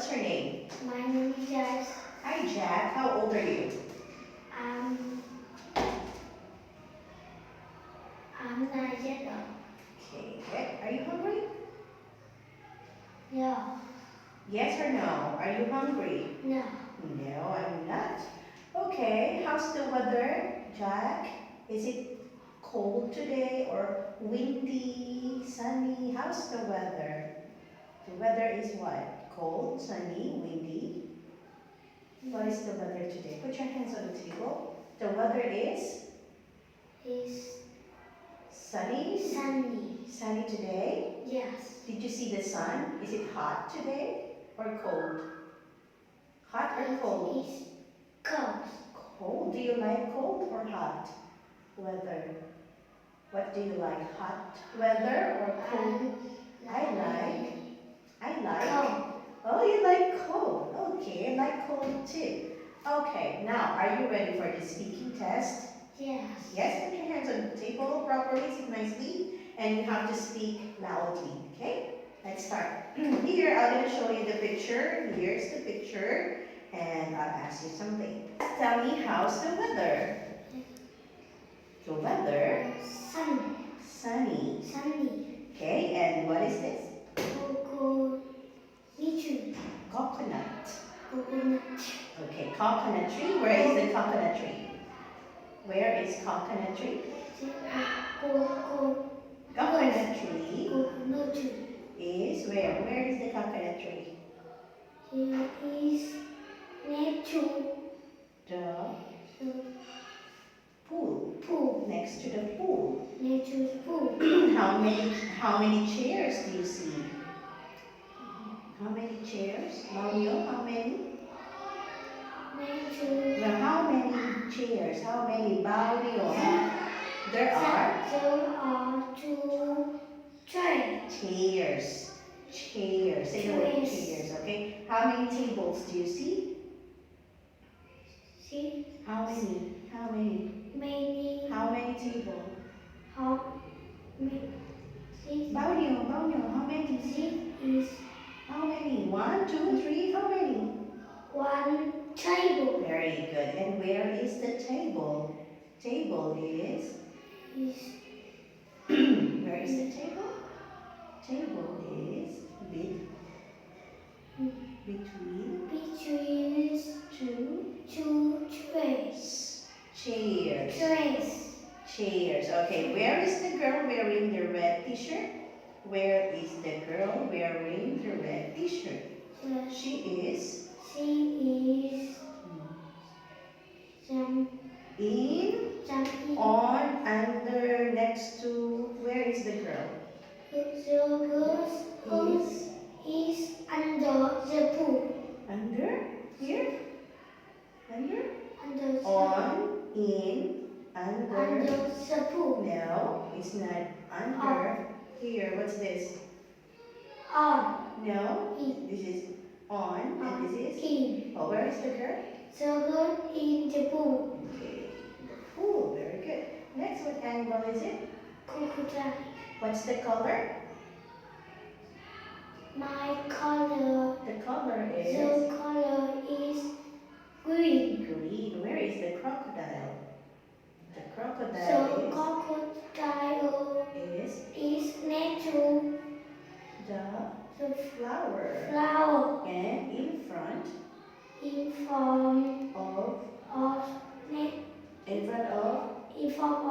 What's her name? My name is Jack. Hi, Jack. How old are you? I'm 9 years old. Okay. Are you hungry? No. Yes or no? Are you hungry? No. No, I'm not. Okay. How's the weather, Jack? Is it cold today or windy, sunny? How's the weather? The weather is what? Cold, sunny, windy. What is the weather today? Put your hands on the table. The weather is It's sunny. sunny. Sunny today. Yes. Did you see the sun? Is it hot today or cold? Hot or cold? It's cold. Cold. Do you like cold or hot weather? What do you like? Hot weather or cold? I like. Cold. Oh, you like cold. Okay, I like cold too. Okay, now are you ready for the speaking test? Yes. Yes, put your hands on the table properly, sit nicely, and you have to speak loudly, okay? Let's start. Here, I'm going to show you the picture. Here's the picture, and I'll ask you something. Tell me, how's the weather? The weather? Sunny. Sunny. Okay, and what is this? Coconut. Okay, coconut tree. Where is the coconut tree? Where is coconut tree? Coconut tree is where? Where is the coconut tree? Here is nature. The pool. Next to the pool. Nature's pool. How many chairs do you see? How many chairs? Mario, how many? Nature. Well, how many chairs? How many Mario? There are There are 2 trays. chairs. Say the word chairs, okay? How many tables do you see? See? How many? Many. How many tables? How many? See? Mario, how many? See is How many? 1, 2, 3, how many? 1 table. Very good. And where is the table? Table is Is where is the table? Table is between between 2 trays. Chairs. Okay, where is the girl wearing the red t-shirt? Where is the girl wearing the red t-shirt? She is jumping. on, under, next to. Where is the girl? The girl is under the pool. Under? Here? Under? Under Under. the pool. No, it's not under. Here, what's this? On. No, this is on, and this is? In. Oh, where is the girl? The girl in the pool. Okay, the pool, very good. Next, what animal is it? Crocodile. What's the color? My color. The color The is color is green. green. Where is the crocodile? The The crocodile crocodile is next to the the flower. flower And in front in front of, of ne- in front of, in front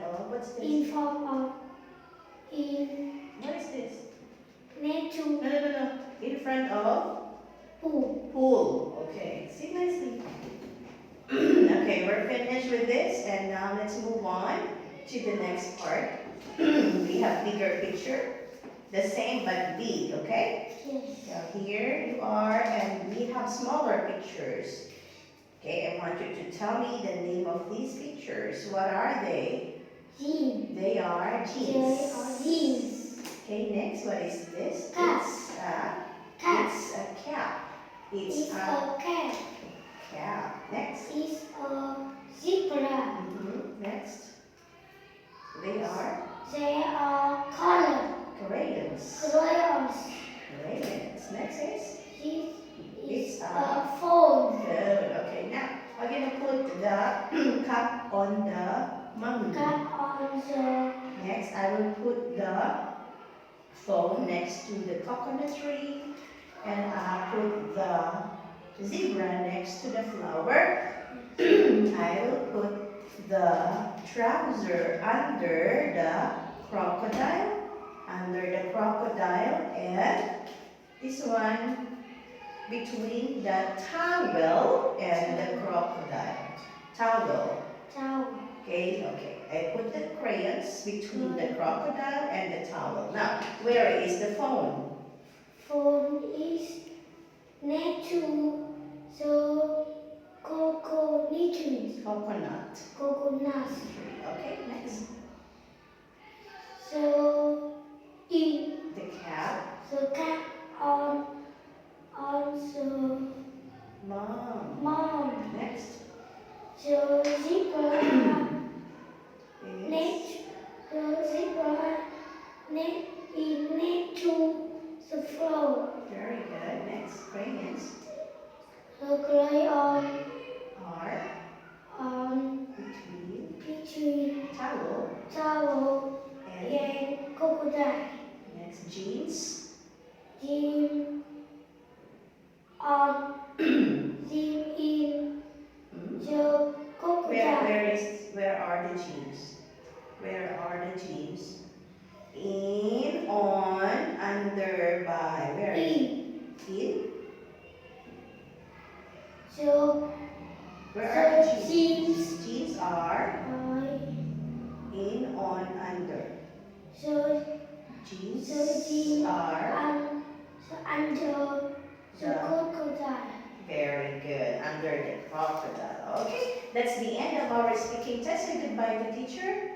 of what's this? in front of What is this? next to No. In front of pool. pool. Okay, sit nicely. Okay, we're finished with this, and now let's move on to the next part. We have bigger picture, the same but big, okay? Yes. So here you are, and we have smaller pictures. Okay, I want you to tell me the name of these pictures. What are they? Jean. They are They jeans. are jeans. Okay, next, what is this? Cat. It's a cap. It's a cat. Cap. Next. It's a zebra. Next. They are They are color crayons. crayons. phone next to the coconut tree, and I put the zebra next to the flower. I will put the trouser under the crocodile, and this one between the towel and the crocodile. Towel. Towel. Okay. I put the crayons between the crocodile and the towel. Now, where is the phone? Phone is next to the Coconut. coconut. Okay, next. So in The cap. the cap on the Mom. Next. the zebra Is next next to the floor. very good. Next. Crayons The crayon are on between towel towel and and crocodile. next jeans. Jim on Jim in Hmm. the crocodile. Where are the jeans? Where are the jeans? In, on, under, by. Where is it? In? So Where are the So jeans? Jeans are I in, on, under. so Jeans jeans are under the the crocodile. very good under the crocodile. Okay, that's the end of our speaking test. Say goodbye to teacher.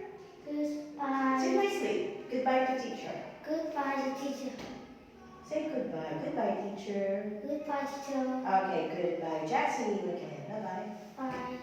Say Goodbye. nicely. Goodbye to teacher. Goodbye, teacher. Say goodbye. Goodbye, teacher. Goodbye, teacher. Okay, goodbye. Jack, see you again. Bye bye. Bye.